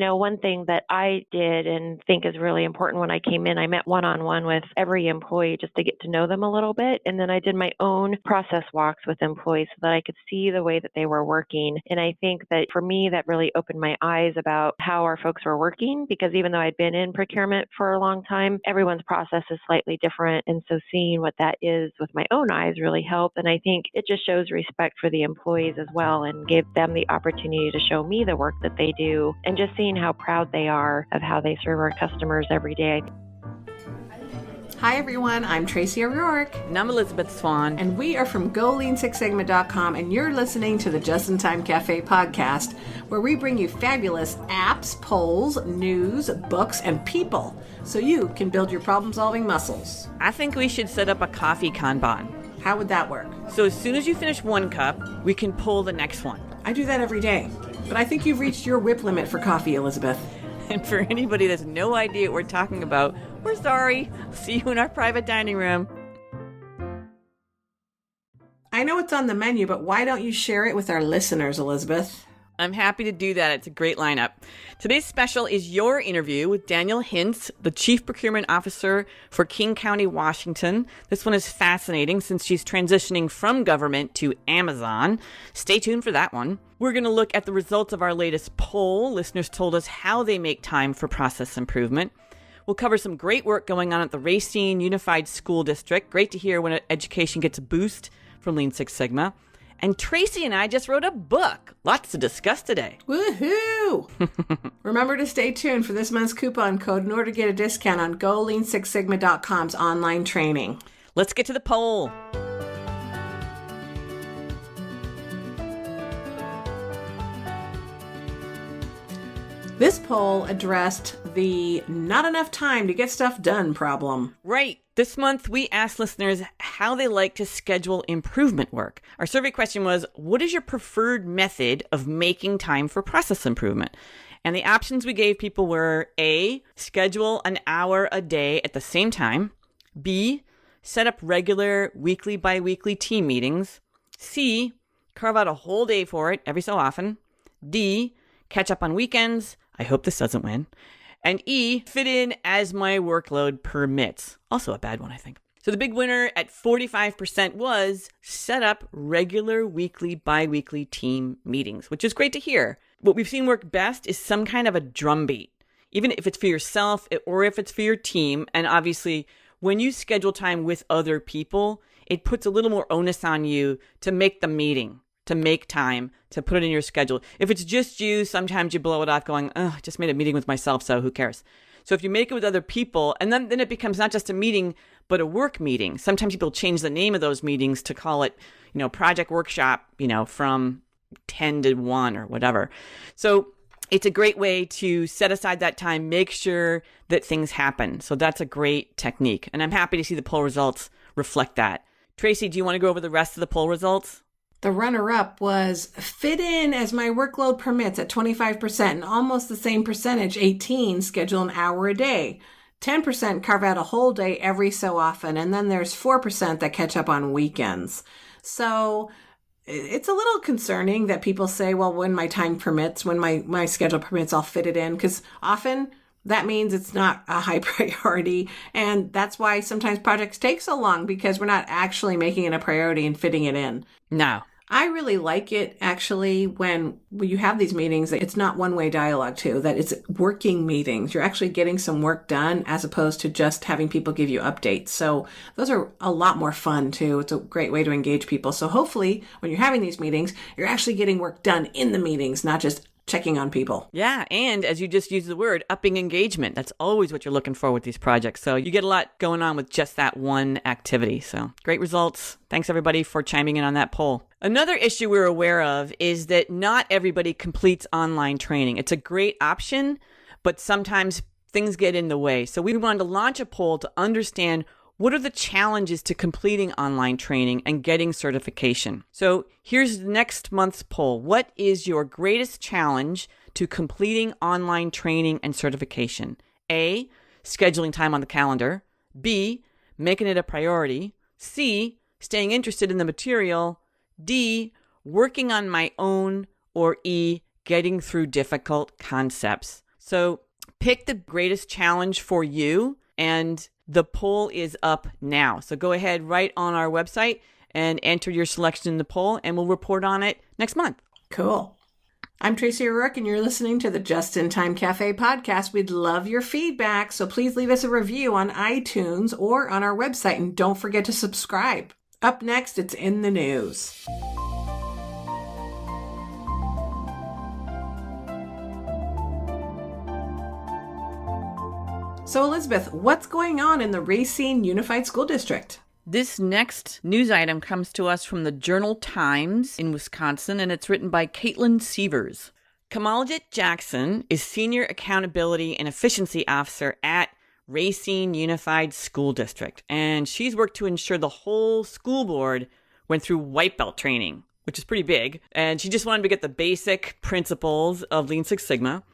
one thing that I did and think is really important when I came in, I met one-on-one with every employee just to get to know them a little bit. And then I did my own process walks with employees so that I could see the way that they were working. And I think that for me, that really opened my eyes about how our folks were working, because even though I'd been in procurement for a long time, everyone's process is slightly different. And so seeing what that is with my own eyes really helped. And I think it just shows respect for the employees as well and gave them the opportunity to show me the work that they do and just seeing how proud they are of how they serve our customers every day. Hi everyone, I'm Tracy O'Rourke. And I'm Elizabeth Swan. And we are from GoLean6Sigma.com, and you're listening to the Just in Time Cafe podcast, where we bring you fabulous apps, polls, news, books, and people, so you can build your problem-solving muscles. I think we should set up a coffee Kanban. How would that work? So as soon as you finish one cup, we can pull the next one. I do that every day, but I think you've reached your whip limit for coffee, Elizabeth. And for anybody that's no idea what we're talking about, we're sorry. See you in our private dining room. I know it's on the menu, but why don't you share it with our listeners, Elizabeth? I'm happy to do that. It's a great lineup. Today's special is your interview with Danielle Hintz, the Chief Procurement Officer for King County, Washington. This one is fascinating since she's transitioning from government to Amazon. Stay tuned for that one. We're going to look at the results of our latest poll. Listeners told us how they make time for process improvement. We'll cover some great work going on at the Racine Unified School District. Great to hear when education gets a boost from Lean Six Sigma. And Tracy and I just wrote a book. Lots to discuss today. Woohoo! Remember to stay tuned for this month's coupon code in order to get a discount on GoLean6Sigma.com's online training. Let's get to the poll. This poll addressed the not enough time to get stuff done problem. Right. This month, we asked listeners how they like to schedule improvement work. Our survey question was, what is your preferred method of making time for process improvement? And the options we gave people were A, schedule an hour a day at the same time. B, set up regular weekly, bi-weekly team meetings. C, carve out a whole day for it every so often. D, catch up on weekends. I hope this doesn't win. And E, fit in as my workload permits. Also a bad one, I think. So the big winner at 45% was set up regular weekly, bi-weekly team meetings, which is great to hear. What we've seen work best is some kind of a drumbeat, even if it's for yourself or if it's for your team. And obviously, when you schedule time with other people, it puts a little more onus on you to make the meeting, to make time, to put it in your schedule. If it's just you, sometimes you blow it off going, oh, I just made a meeting with myself, so who cares? So if you make it with other people, and then it becomes not just a meeting, but a work meeting. Sometimes people change the name of those meetings to call it, project workshop, from 10 to 1 or whatever. So it's a great way to set aside that time, make sure that things happen. So that's a great technique. And I'm happy to see the poll results reflect that. Tracy, do you want to go over the rest of the poll results? The runner-up was fit in as my workload permits at 25%, and almost the same percentage, 18, schedule an hour a day. 10% carve out a whole day every so often, and then there's 4% that catch up on weekends. So it's a little concerning that people say, well, when my time permits, when my schedule permits, I'll fit it in, because often that means it's not a high priority. And that's why sometimes projects take so long, because we're not actually making it a priority and fitting it in. No. I really like it, actually, when you have these meetings, that it's not one-way dialogue, too, that it's working meetings. You're actually getting some work done as opposed to just having people give you updates. So those are a lot more fun, too. It's a great way to engage people. So hopefully, when you're having these meetings, you're actually getting work done in the meetings, not just checking on people. Yeah, and as you just used the word, upping engagement. That's always what you're looking for with these projects. So you get a lot going on with just that one activity. So great results. Thanks everybody for chiming in on that poll. Another issue we're aware of is that not everybody completes online training. It's a great option, but sometimes things get in the way. So we wanted to launch a poll to understand what are the challenges to completing online training and getting certification? So here's next month's poll. What is your greatest challenge to completing online training and certification? A, scheduling time on the calendar. B, making it a priority. C, staying interested in the material. D, working on my own. Or E, getting through difficult concepts. So pick the greatest challenge for you, and the poll is up now. So go ahead right on our website and enter your selection in the poll, and we'll report on it next month. Cool. I'm Tracy O'Rourke, and you're listening to the Just in Time Cafe podcast. We'd love your feedback, so please leave us a review on iTunes or on our website, and don't forget to subscribe. Up next, it's In the News. So, Elizabeth, what's going on in the Racine Unified School District? This next news item comes to us from the Journal-Times in Wisconsin, and it's written by Caitlin Sievers. Kamaljit Jackson is Senior Accountability and Efficiency Officer at Racine Unified School District, and she's worked to ensure the whole school board went through white belt training, which is pretty big, and she just wanted to get the basic principles of Lean Six Sigma.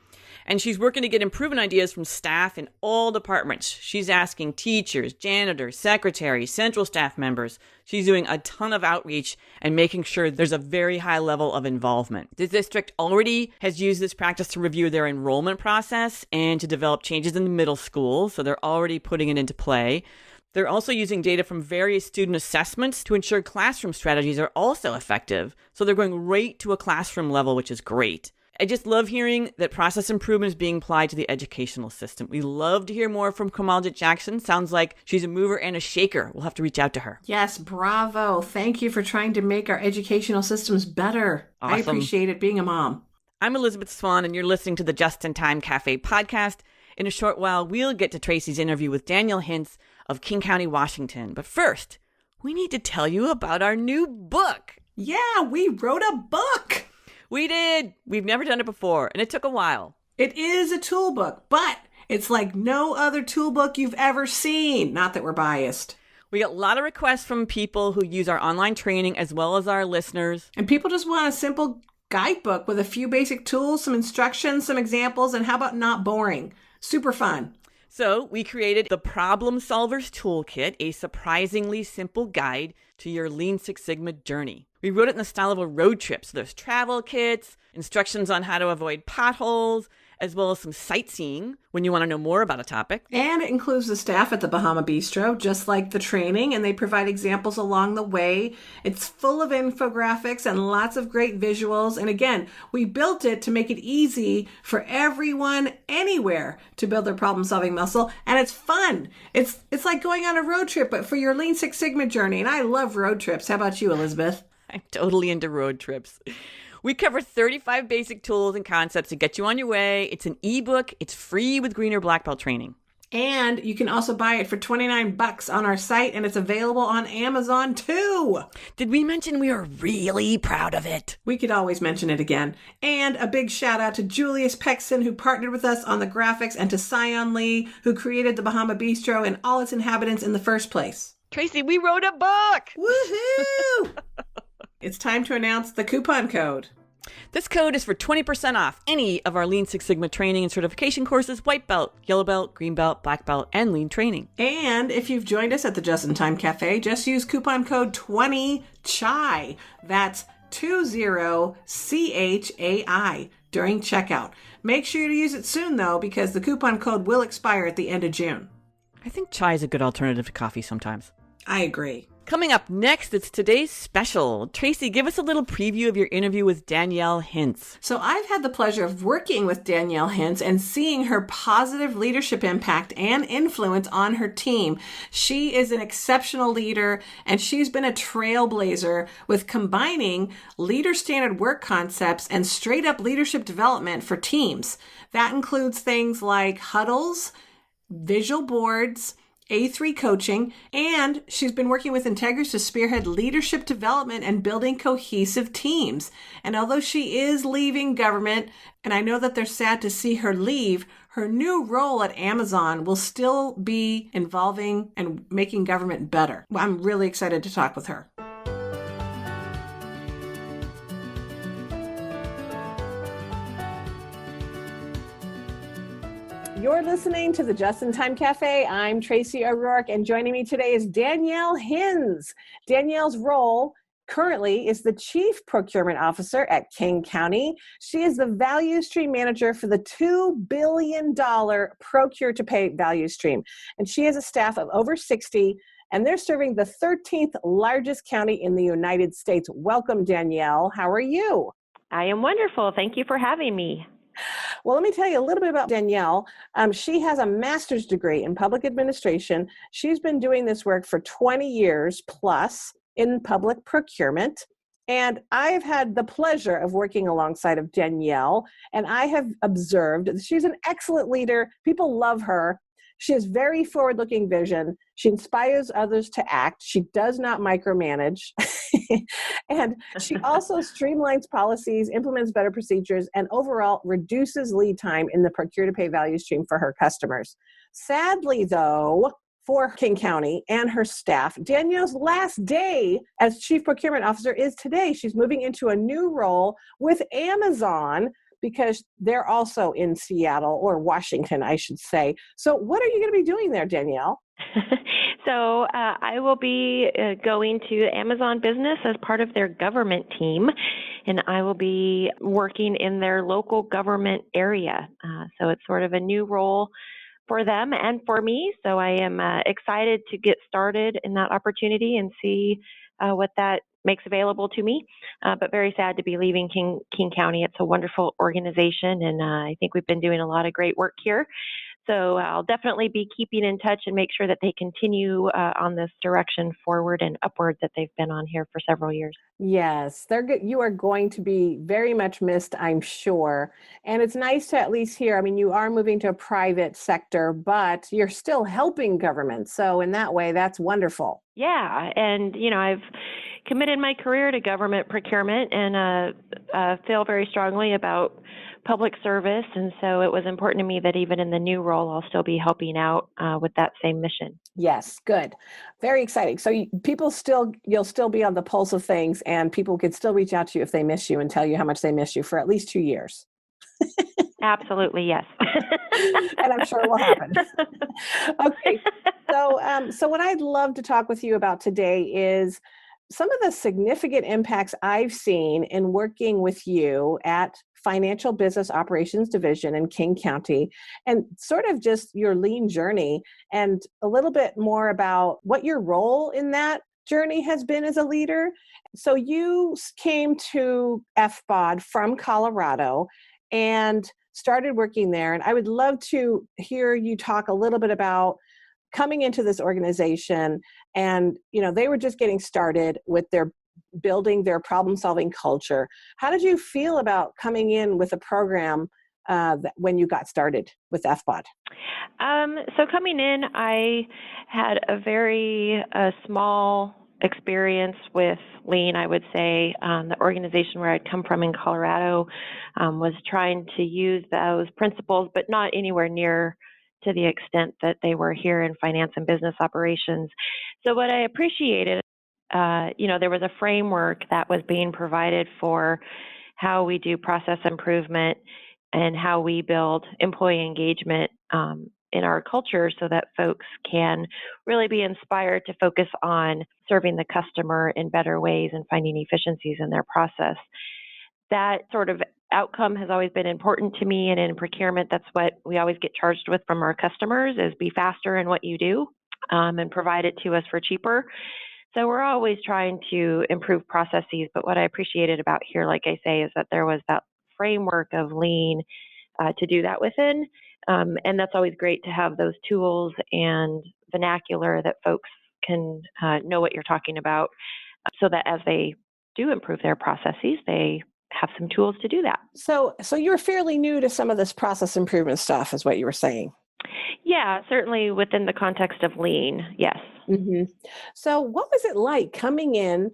And she's working to get improvement ideas from staff in all departments. She's asking teachers, janitors, secretaries, central staff members. She's doing a ton of outreach and making sure there's a very high level of involvement. The district already has used this practice to review their enrollment process and to develop changes in the middle school. So they're already putting it into play. They're also using data from various student assessments to ensure classroom strategies are also effective. So they're going right to a classroom level, which is great. I just love hearing that process improvement is being applied to the educational system. We love to hear more from Kamaljit Jackson. Sounds like she's a mover and a shaker. We'll have to reach out to her. Yes, bravo. Thank you for trying to make our educational systems better. Awesome. I appreciate it being a mom. I'm Elizabeth Swan, and you're listening to the Just in Time Cafe podcast. In a short while, we'll get to Tracy's interview with Danielle Hintz of King County, Washington. But first, we need to tell you about our new book. Yeah, we wrote a book. We did. We've never done it before, and it took a while. It is a tool book, but it's like no other tool book you've ever seen. Not that we're biased. We got a lot of requests from people who use our online training as well as our listeners. And people just want a simple guidebook with a few basic tools, some instructions, some examples, and how about not boring? Super fun. So we created the Problem Solvers Toolkit, a surprisingly simple guide to your Lean Six Sigma journey. We wrote it in the style of a road trip. So there's travel kits, instructions on how to avoid potholes, as well as some sightseeing when you want to know more about a topic. And it includes the staff at the Bahama Bistro, just like the training, and they provide examples along the way. It's full of infographics and lots of great visuals. And again, we built it to make it easy for everyone anywhere to build their problem-solving muscle. And it's fun. It's like going on a road trip, but for your Lean Six Sigma journey. And I love road trips. How about you, Elizabeth? I'm totally into road trips. We cover 35 basic tools and concepts to get you on your way. It's an ebook. It's free with Green or Black Belt training. And you can also buy it for $29 on our site, and it's available on Amazon too. Did we mention we are really proud of it? We could always mention it again. And a big shout out to Julius Pexon, who partnered with us on the graphics, and to Sion Lee, who created the Bahama Bistro and all its inhabitants in the first place. Tracy, we wrote a book! Woohoo! It's time to announce the coupon code. This code is for 20% off any of our Lean Six Sigma training and certification courses: white belt, yellow belt, green belt, black belt, and lean training. And if you've joined us at the Just in Time Cafe, just use coupon code 20CHAI. That's 20CHAI during checkout. Make sure to use it soon, though, because the coupon code will expire at the end of June. I think chai is a good alternative to coffee sometimes. I agree. Coming up next, it's today's special. Tracy, give us a little preview of your interview with Danielle Hintz. So I've had the pleasure of working with Danielle Hintz and seeing her positive leadership impact and influence on her team. She is an exceptional leader, and she's been a trailblazer with combining leader standard work concepts and straight up leadership development for teams. That includes things like huddles, visual boards, A3 coaching, and she's been working with Integris to spearhead leadership development and building cohesive teams. And although she is leaving government, and I know that they're sad to see her leave, her new role at Amazon will still be involving and making government better. I'm really excited to talk with her. You're listening to the Just in Time Cafe. I'm Tracy O'Rourke, and joining me today is Danielle Hintz. Danielle's role currently is the Chief Procurement Officer at King County. She is the Value Stream Manager for the $2 billion Procure to Pay value stream. And she has a staff of over 60, and they're serving the 13th largest county in the United States. Welcome, Danielle. How are you? I am wonderful. Thank you for having me. Well, let me tell you a little bit about Danielle. She has a master's degree in public administration. She's been doing this work for 20 years plus in public procurement. And I've had the pleasure of working alongside of Danielle, and I have observed that she's an excellent leader. People love her. She has very forward-looking vision. She inspires others to act. She does not micromanage. And she also streamlines policies, implements better procedures, and overall reduces lead time in the procure-to-pay value stream for her customers. Sadly, though, for King County and her staff, Danielle's last day as Chief Procurement Officer is today. She's moving into a new role with Amazon, because they're also in Seattle, or Washington, I should say. So what are you going to be doing there, Danielle? So I will be going to Amazon Business as part of their government team, and I will be working in their local government area. So it's sort of a new role for them and for me. So I am excited to get started in that opportunity and see what that makes available to me, but very sad to be leaving King County. It's a wonderful organization, and I think we've been doing a lot of great work here. So I'll definitely be keeping in touch and make sure that they continue on this direction forward and upward that they've been on here for several years. Yes, they're good. You are going to be very much missed, I'm sure. And it's nice to at least hear, I mean, you are moving to a private sector, but you're still helping government. So in that way, that's wonderful. Yeah, and I've committed my career to government procurement and feel very strongly about public service, and so it was important to me that even in the new role, I'll still be helping out with that same mission. Yes, good. Very exciting. So you'll still be on the pulse of things, and people can still reach out to you if they miss you and tell you how much they miss you for at least 2 years. Absolutely, yes. And I'm sure it will happen. Okay. So what I'd love to talk with you about today is some of the significant impacts I've seen in working with you at Financial Business Operations Division in King County, and sort of just your lean journey, and a little bit more about what your role in that journey has been as a leader. So you came to FBOD from Colorado and started working there. And I would love to hear you talk a little bit about coming into this organization, and they were just getting started with their building their problem-solving culture. How did you feel about coming in with a program when you got started with FBOD? So coming in, I had a very small experience with lean, I would say. The organization where I'd come from in Colorado was trying to use those principles, but not anywhere near to the extent that they were here in finance and business operations. So what I appreciated, there was a framework that was being provided for how we do process improvement and how we build employee engagement in our culture so that folks can really be inspired to focus on serving the customer in better ways and finding efficiencies in their process. That sort of outcome has always been important to me, and in procurement, that's what we always get charged with from our customers, is be faster in what you do and provide it to us for cheaper. So we're always trying to improve processes, but what I appreciated about here, like I say, is that there was that framework of lean to do that within, and that's always great to have those tools and vernacular that folks can know what you're talking about, so that as they do improve their processes, they have some tools to do that. So you're fairly new to some of this process improvement stuff, is what you were saying. Yeah, certainly within the context of lean, yes. Mm-hmm. So what was it like coming in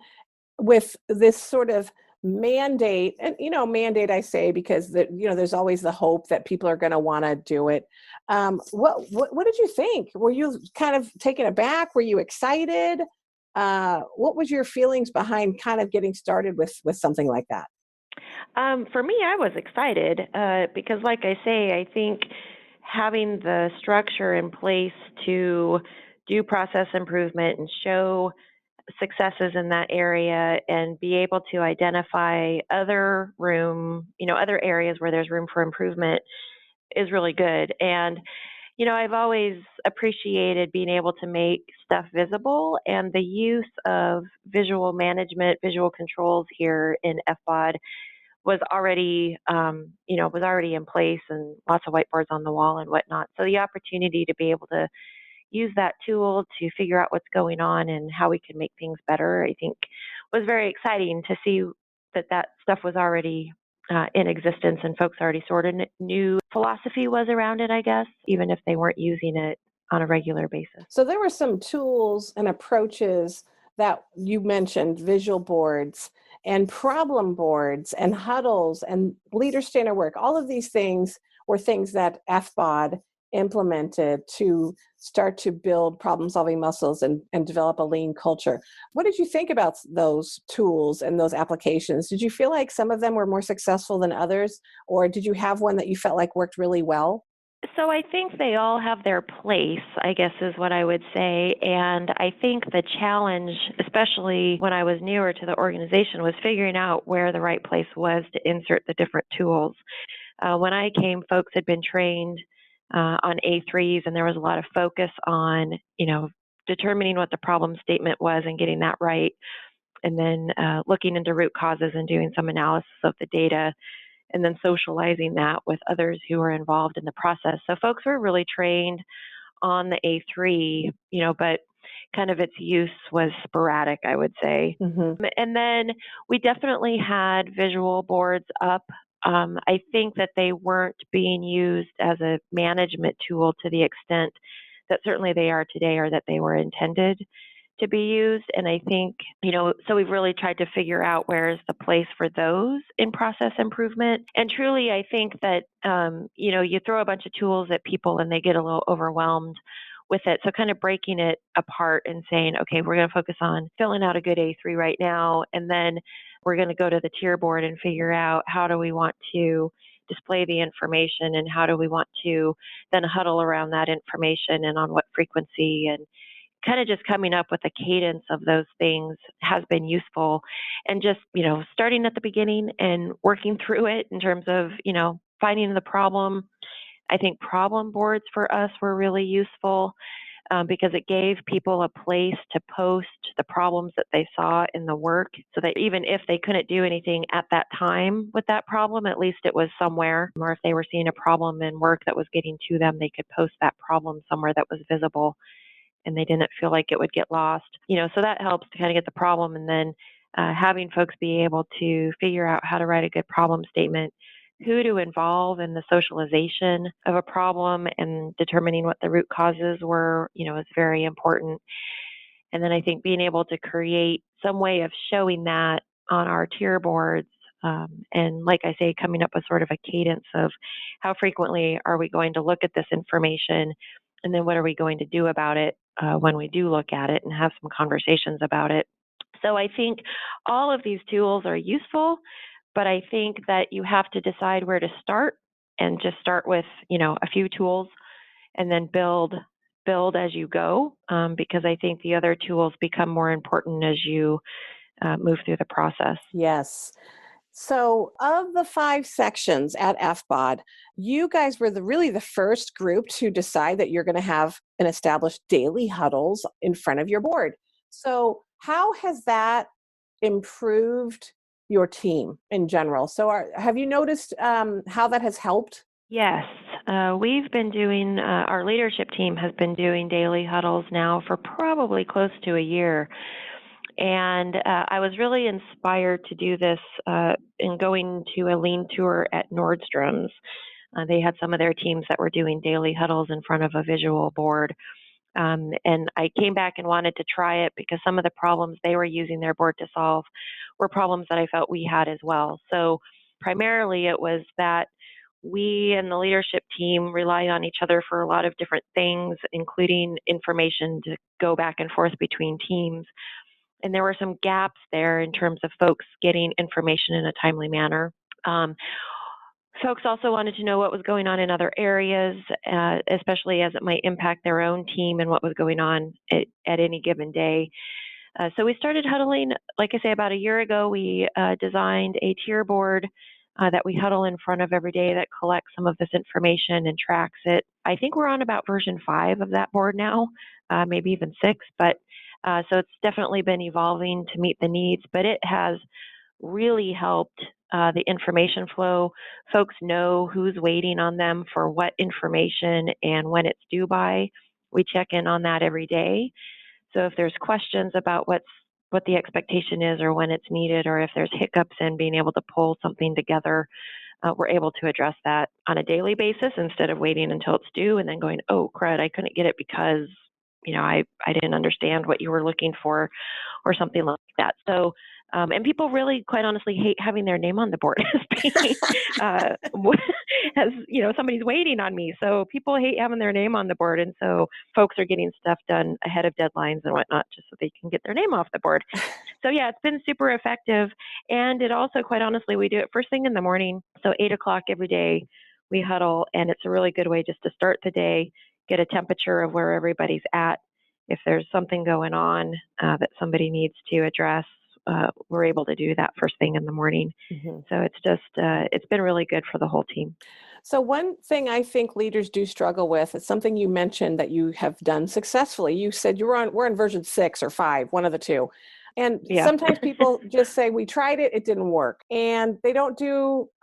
with this sort of mandate? And mandate, I say because there's always the hope that people are going to want to do it. What did you think? Were you kind of taken aback? Were you excited? What was your feelings behind kind of getting started with something like that? For me, I was excited because, like I say, I think having the structure in place to do process improvement and show successes in that area and be able to identify other areas where there's room for improvement is really good. And I've always appreciated being able to make stuff visible, and the use of visual management, visual controls here in FBOD was already in place, and lots of whiteboards on the wall and whatnot. So the opportunity to be able to use that tool to figure out what's going on and how we can make things better, I think was very exciting to see that stuff was already in existence and folks already sort of knew philosophy was around it, I guess, even if they weren't using it on a regular basis. So there were some tools and approaches that you mentioned, visual boards and problem boards and huddles and leader standard work. All of these things were things that FBOD implemented to start to build problem-solving muscles and develop a lean culture. What did you think about those tools and those applications? Did you feel like some of them were more successful than others, or did you have one that you felt like worked really well? So I think they all have their place, I guess is what I would say. And I think the challenge, especially when I was newer to the organization, was figuring out where the right place was to insert the different tools. When I came, folks had been trained on A3s, and there was a lot of focus on, determining what the problem statement was and getting that right, and then looking into root causes and doing some analysis of the data, and then socializing that with others who were involved in the process. So folks were really trained on the A3, but kind of its use was sporadic, I would say. Mm-hmm. And then we definitely had visual boards up. I think that they weren't being used as a management tool to the extent that certainly they are today, or that they were intended to be used. And I think, so we've really tried to figure out where is the place for those in process improvement. And truly, I think that, you throw a bunch of tools at people and they get a little overwhelmed with it. So kind of breaking it apart and saying, okay, we're going to focus on filling out a good A3 right now. And then we're going to go to the tier board and figure out how do we want to display the information, and how do we want to then huddle around that information, and on what frequency, and kind of just coming up with a cadence of those things has been useful. And just, starting at the beginning and working through it in terms of, finding the problem. I think problem boards for us were really useful because it gave people a place to post the problems that they saw in the work, so that even if they couldn't do anything at that time with that problem, at least it was somewhere. Or if they were seeing a problem in work that was getting to them, they could post that problem somewhere that was visible, and they didn't feel like it would get lost. So that helps to kind of get the problem, and then having folks be able to figure out how to write a good problem statement, who to involve in the socialization of a problem, and determining what the root causes were, is very important. And then I think being able to create some way of showing that on our tier boards, and like I say, coming up with sort of a cadence of how frequently are we going to look at this information, and then what are we going to do about it when we do look at it, and have some conversations about it. So I think all of these tools are useful, but I think that you have to decide where to start, and just start with, a few tools, and then build as you go, because I think the other tools become more important as you move through the process. Yes. So of the 5 sections at FBOD, you guys were really the first group to decide that you're going to have an established daily huddles in front of your board. So how has that improved your team in general? So have you noticed how that has helped? Yes, we've been doing, our leadership team has been doing daily huddles now for probably close to a year. And I was really inspired to do this in going to a lean tour at Nordstrom's. They had some of their teams that were doing daily huddles in front of a visual board. And I came back and wanted to try it because some of the problems they were using their board to solve were problems that I felt we had as well. So primarily it was that we and the leadership team rely on each other for a lot of different things, including information to go back and forth between teams. And there were some gaps there in terms of folks getting information in a timely manner. Folks also wanted to know what was going on in other areas, especially as it might impact their own team and what was going on at any given day. So we started huddling, like I say, about a year ago. We designed a tier board that we huddle in front of every day that collects some of this information and tracks it. I think we're on about version 5 of that board now, maybe even 6, but so it's definitely been evolving to meet the needs, but it has really helped the information flow. Folks know who's waiting on them for what information and when it's due by. We check in on that every day. So if there's questions about what the expectation is or when it's needed, or if there's hiccups in being able to pull something together, we're able to address that on a daily basis instead of waiting until it's due and then going, oh, crud, I couldn't get it because, I didn't understand what you were looking for or something like that. So, and people really, quite honestly, hate having their name on the board as somebody's waiting on me. So people hate having their name on the board. And so folks are getting stuff done ahead of deadlines and whatnot, just so they can get their name off the board. So yeah, it's been super effective. And it also, quite honestly, we do it first thing in the morning. So 8 o'clock every day we huddle, and it's a really good way just to start the day, get a temperature of where everybody's at. If there's something going on that somebody needs to address, we're able to do that first thing in the morning. Mm-hmm. So it's just, it's been really good for the whole team. So one thing I think leaders do struggle with is something you mentioned that you have done successfully. You said we're on version 6 or 5, one of the two. And sometimes people just say, we tried it, it didn't work. And they don't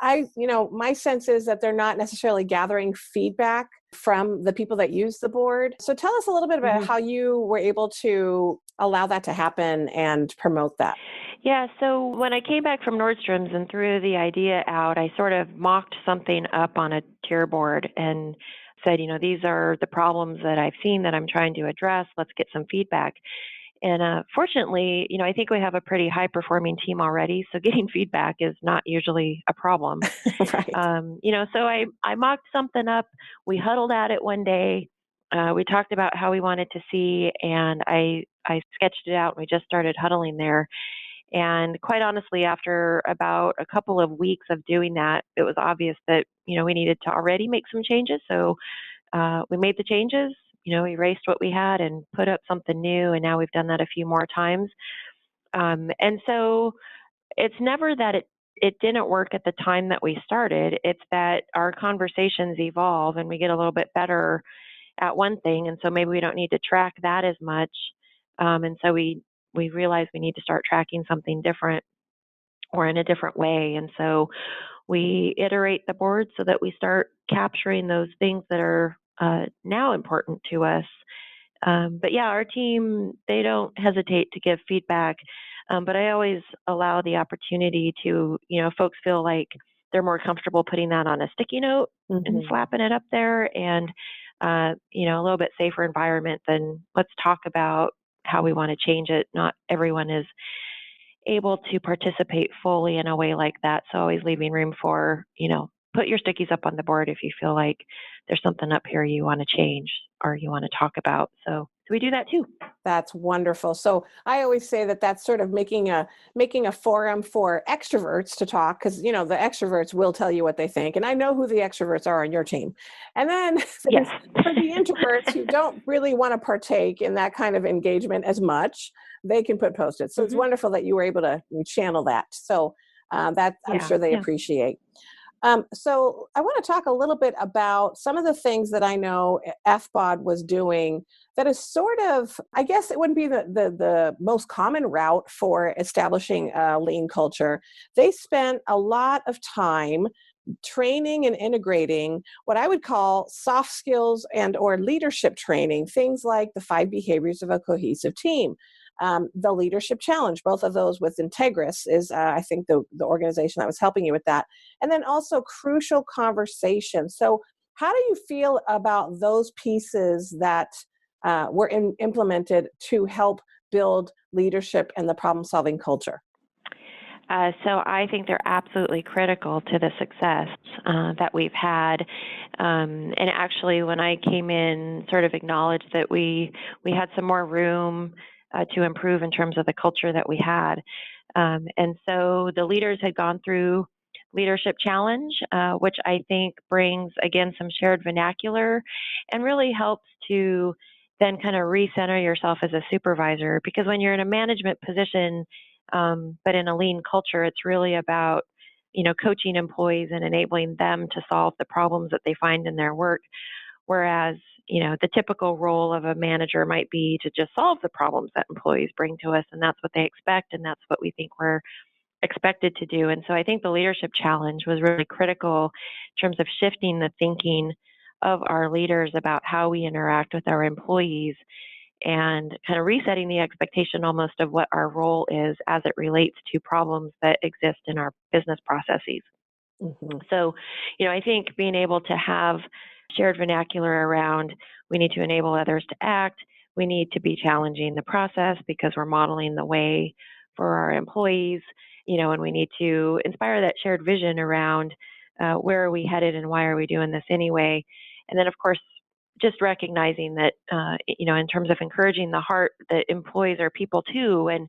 my sense is that they're not necessarily gathering feedback from the people that use the board. So tell us a little bit about how you were able to allow that to happen and promote that. Yeah, so when I came back from Nordstrom's and threw the idea out, I sort of mocked something up on a tier board and said, these are the problems that I've seen that I'm trying to address. Let's get some feedback. And fortunately, I think we have a pretty high-performing team already, so getting feedback is not usually a problem. Right. So I mocked something up. We huddled at it one day. We talked about how we wanted to see, and I sketched it out, and we just started huddling there. And quite honestly, after about a couple of weeks of doing that, it was obvious that, we needed to already make some changes. So we made the changes. Erased what we had and put up something new, and now we've done that a few more times. And so it's never that it didn't work at the time that we started. It's that our conversations evolve and we get a little bit better at one thing, and so maybe we don't need to track that as much. And so we realize we need to start tracking something different or in a different way. And so we iterate the board so that we start capturing those things that are now important to us. But yeah, our team, they don't hesitate to give feedback. But I always allow the opportunity to, folks feel like they're more comfortable putting that on a sticky note and slapping it up there, and, a little bit safer environment than let's talk about how we want to change it. Not everyone is able to participate fully in a way like that. So always leaving room for, put your stickies up on the board if you feel like there's something up here you want to change or you want to talk about. So we do that too. That's wonderful. So I always say that that's sort of making a forum for extroverts to talk, because, the extroverts will tell you what they think. And I know who the extroverts are on your team. And then for the introverts who don't really want to partake in that kind of engagement as much, they can put Post-its. So it's wonderful that you were able to channel that. So that I'm sure they appreciate. So I want to talk a little bit about some of the things that I know FBOD was doing that is sort of, I guess it wouldn't be the most common route for establishing a lean culture. They spent a lot of time training and integrating what I would call soft skills and or leadership training, things like the 5 behaviors of a cohesive team. The Leadership Challenge, both of those with Integris is, I think, the organization that was helping you with that. And then also Crucial Conversations. So how do you feel about those pieces that were implemented to help build leadership and the problem-solving culture? So I think they're absolutely critical to the success that we've had. And actually, when I came in, sort of acknowledged that we had some more room to improve in terms of the culture that we had. And so the leaders had gone through Leadership Challenge, which I think brings, again, some shared vernacular and really helps to then kind of recenter yourself as a supervisor. Because when you're in a management position, but in a lean culture, it's really about, coaching employees and enabling them to solve the problems that they find in their work. Whereas, the typical role of a manager might be to just solve the problems that employees bring to us. And that's what they expect. And that's what we think we're expected to do. And so I think the leadership challenge was really critical in terms of shifting the thinking of our leaders about how we interact with our employees and kind of resetting the expectation almost of what our role is as it relates to problems that exist in our business processes. Mm-hmm. So, I think being able to have shared vernacular around we need to enable others to act, we need to be challenging the process because we're modeling the way for our employees, and we need to inspire that shared vision around where are we headed and why are we doing this anyway. And then, of course, just recognizing that, in terms of encouraging the heart, that employees are people too, and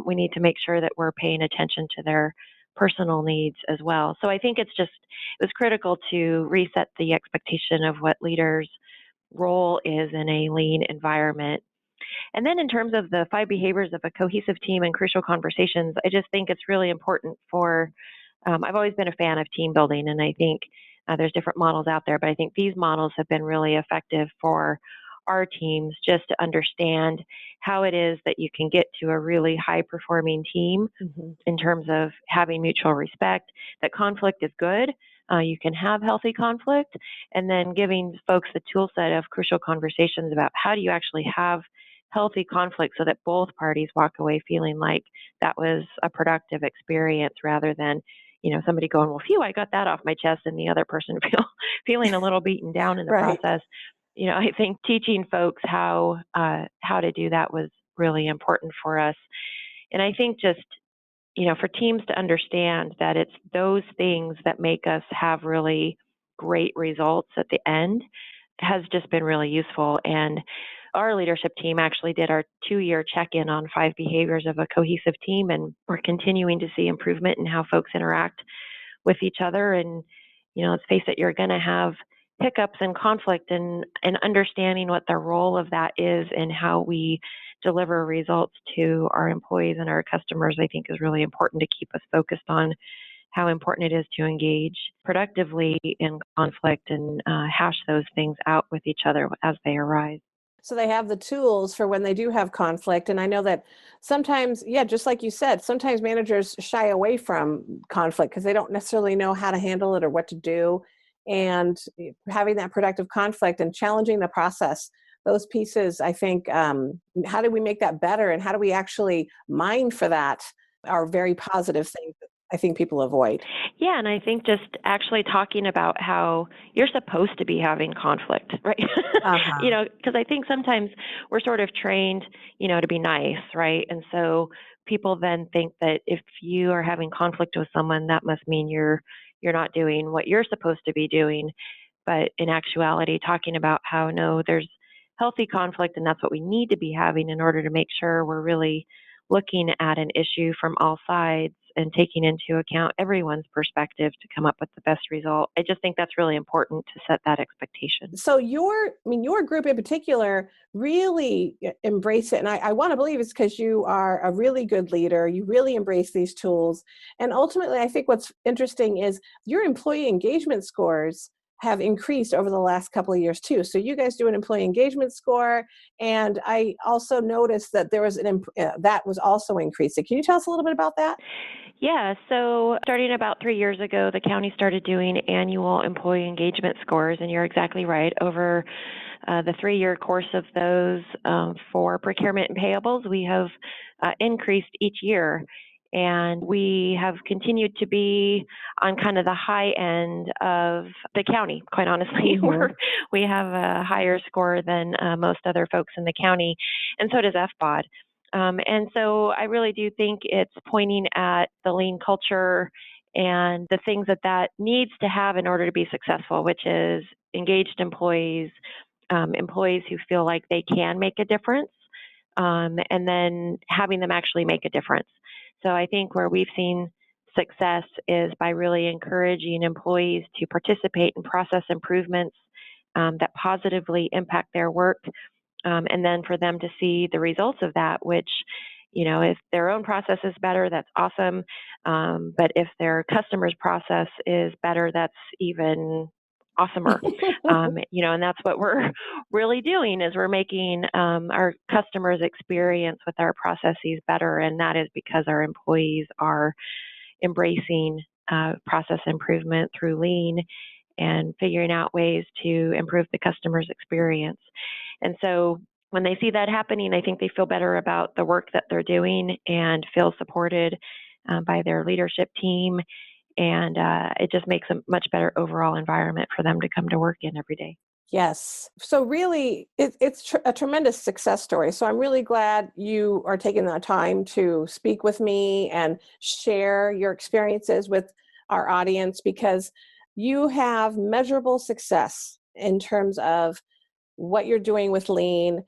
we need to make sure that we're paying attention to their personal needs as well. So I think it was critical to reset the expectation of what leaders' role is in a lean environment. And then in terms of the 5 behaviors of a cohesive team and crucial conversations, I just think it's really important I've always been a fan of team building, and I think there's different models out there, but I think these models have been really effective for our teams just to understand how it is that you can get to a really high-performing team in terms of having mutual respect, that conflict is good. You can have healthy conflict, and then giving folks the tool set of crucial conversations about how do you actually have healthy conflict so that both parties walk away feeling like that was a productive experience rather than, somebody going, well, phew, I got that off my chest, and the other person feeling a little beaten down in the right. process. I think teaching folks how to do that was really important for us. And I think just, for teams to understand that it's those things that make us have really great results at the end has just been really useful. And our leadership team actually did our 2-year check-in on 5 behaviors of a cohesive team, and we're continuing to see improvement in how folks interact with each other. And, let's face it, you're going to have hiccups and conflict, and understanding what the role of that is and how we deliver results to our employees and our customers, I think is really important to keep us focused on how important it is to engage productively in conflict and hash those things out with each other as they arise. So they have the tools for when they do have conflict. And I know that sometimes, just like you said, sometimes managers shy away from conflict because they don't necessarily know how to handle it or what to do. And having that productive conflict and challenging the process, those pieces, I think, how do we make that better and how do we actually mine for that are very positive things that I think people avoid. Yeah, and I think just actually talking about how you're supposed to be having conflict, right? Because I think sometimes we're sort of trained, to be nice, right? And so people then think that if you are having conflict with someone, that must mean you're not doing what you're supposed to be doing. But in actuality, talking about how, no, there's healthy conflict, and that's what we need to be having in order to make sure we're really looking at an issue from all sides and taking into account everyone's perspective to come up with the best result. I just think that's really important to set that expectation. So your group in particular really embrace it. And I want to believe it's because you are a really good leader. You really embrace these tools. And ultimately, I think what's interesting is your employee engagement scores have increased over the last couple of years too. So you guys do an employee engagement score, and I also noticed that there was that was also increasing. Can you tell us a little bit about that? Yeah, so starting about 3 years ago, the county started doing annual employee engagement scores, and you're exactly right. Over the 3-year course of those for procurement and payables, we have increased each year. And we have continued to be on kind of the high end of the county, quite honestly. Mm-hmm. We have a higher score than most other folks in the county, and so does FBOD. And so I really do think it's pointing at the lean culture and the things that needs to have in order to be successful, which is engaged employees, employees who feel like they can make a difference, and then having them actually make a difference. So I think where we've seen success is by really encouraging employees to participate in process improvements that positively impact their work, and then for them to see the results of that, which, if their own process is better, that's awesome. But if their customer's process is better, that's even awesomer. And that's what we're really doing is we're making our customers' experience with our processes better. And that is because our employees are embracing process improvement through lean and figuring out ways to improve the customer's experience. And so when they see that happening, I think they feel better about the work that they're doing and feel supported by their leadership team. And it just makes a much better overall environment for them to come to work in every day. Yes. So really, it's a tremendous success story. So I'm really glad you are taking the time to speak with me and share your experiences with our audience, because you have measurable success in terms of what you're doing with lean,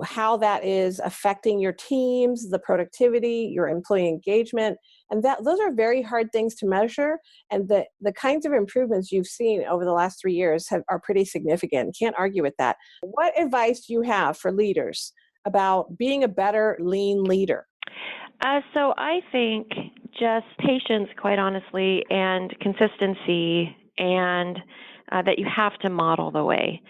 how that is affecting your teams, the productivity, your employee engagement. And that those are very hard things to measure. And the kinds of improvements you've seen over the last 3 years are pretty significant. Can't argue with that. What advice do you have for leaders about being a better lean leader? So I think just patience, quite honestly, and consistency, and that you have to model the way.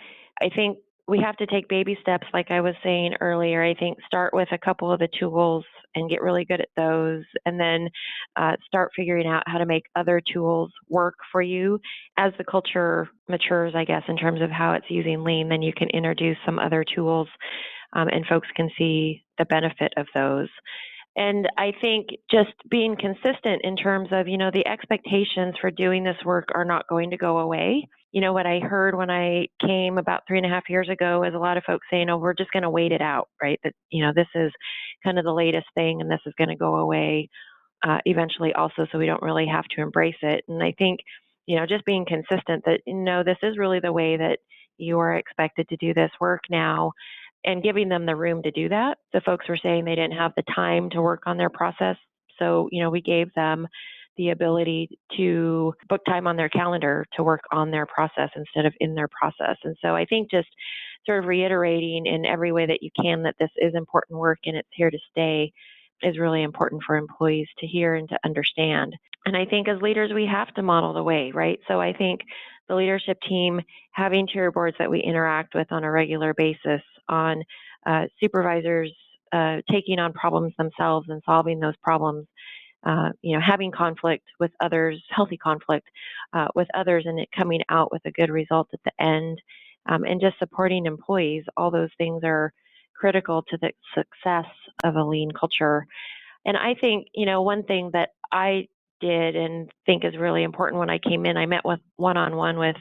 I think we have to take baby steps, like I was saying earlier. I think start with a couple of the tools and get really good at those, and then start figuring out how to make other tools work for you. As the culture matures, I guess, in terms of how it's using lean, then you can introduce some other tools, and folks can see the benefit of those. And I think just being consistent in terms of, the expectations for doing this work are not going to go away. What I heard when I came about 3.5 years ago is a lot of folks saying, oh, we're just going to wait it out, right? That, this is kind of the latest thing and this is going to go away eventually also, so we don't really have to embrace it. And I think, just being consistent that, this is really the way that you are expected to do this work now, and giving them the room to do that. The folks were saying they didn't have the time to work on their process. So, we gave them the ability to book time on their calendar to work on their process instead of in their process. And so I think just sort of reiterating in every way that you can that this is important work and it's here to stay is really important for employees to hear and to understand. And I think as leaders, we have to model the way, right? So I think the leadership team having tier boards that we interact with on a regular basis, on supervisors taking on problems themselves and solving those problems, having conflict with others, healthy conflict with others, and it coming out with a good result at the end, and just supporting employees. All those things are critical to the success of a lean culture. And I think, one thing that I did and think is really important when I came in, I met with one-on-one with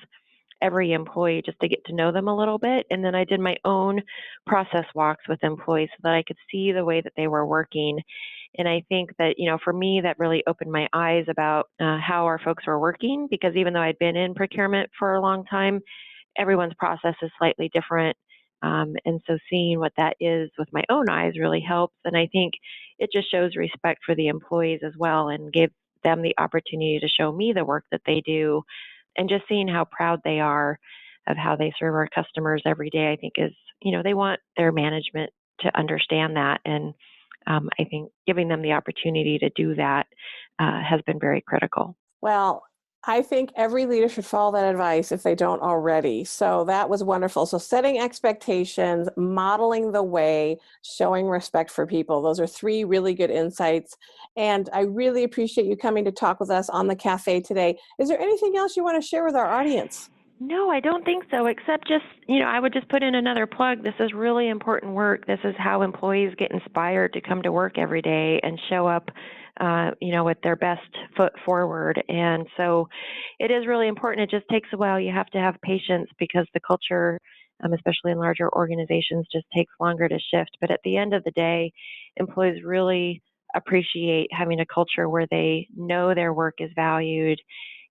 every employee just to get to know them a little bit. And then I did my own process walks with employees so that I could see the way that they were working. And I think that, for me, that really opened my eyes about how our folks were working, because even though I'd been in procurement for a long time, everyone's process is slightly different. And so seeing what that is with my own eyes really helps. And I think it just shows respect for the employees as well and gave them the opportunity to show me the work that they do. And just seeing how proud they are of how they serve our customers every day, I think is, they want their management to understand that. And I think giving them the opportunity to do that has been very critical. Well, I think every leader should follow that advice if they don't already. So that was wonderful. So setting expectations, modeling the way, showing respect for people. Those are 3 really good insights. And I really appreciate you coming to talk with us on the cafe today. Is there anything else you want to share with our audience? No, I don't think so, except just, I would just put in another plug. This is really important work. This is how employees get inspired to come to work every day and show up, with their best foot forward. And so it is really important. It just takes a while. You have to have patience because the culture, especially in larger organizations, just takes longer to shift. But at the end of the day, employees really appreciate having a culture where they know their work is valued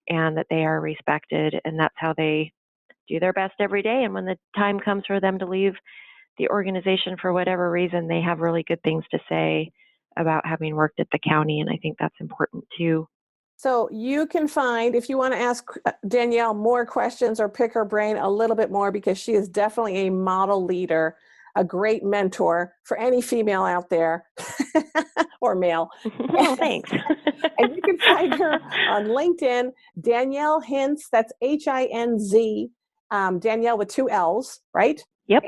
and that they are respected, and that's how they do their best every day. And when the time comes for them to leave the organization for whatever reason, they have really good things to say about having worked at the county, and I think that's important too. So you can find, if you want to ask Danielle more questions or pick her brain a little bit more, because she is definitely a model leader, a great mentor for any female out there or male. Oh, thanks. And you can find her on LinkedIn, Danielle Hinz. That's Hinz. Danielle with 2 L's, right? Yep.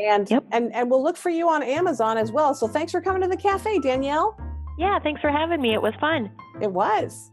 And we'll look for you on Amazon as well. So thanks for coming to the cafe, Danielle. Yeah, thanks for having me. It was fun. It was.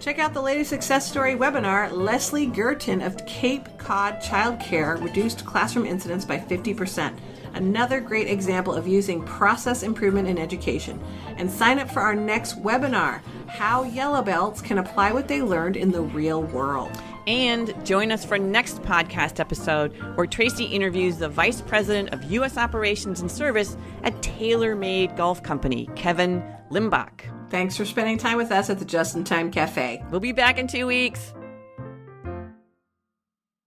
Check out the latest success story webinar. Leslie Gerton of Cape Cod Childcare reduced classroom incidents by 50%. Another great example of using process improvement in education. And sign up for our next webinar, How Yellow Belts Can Apply What They Learned in the Real World. And join us for next podcast episode where Tracy interviews the Vice President of U.S. Operations and Service at TaylorMade Golf Company, Kevin Limbach. Thanks for spending time with us at the Just in Time Cafe. We'll be back in 2 weeks.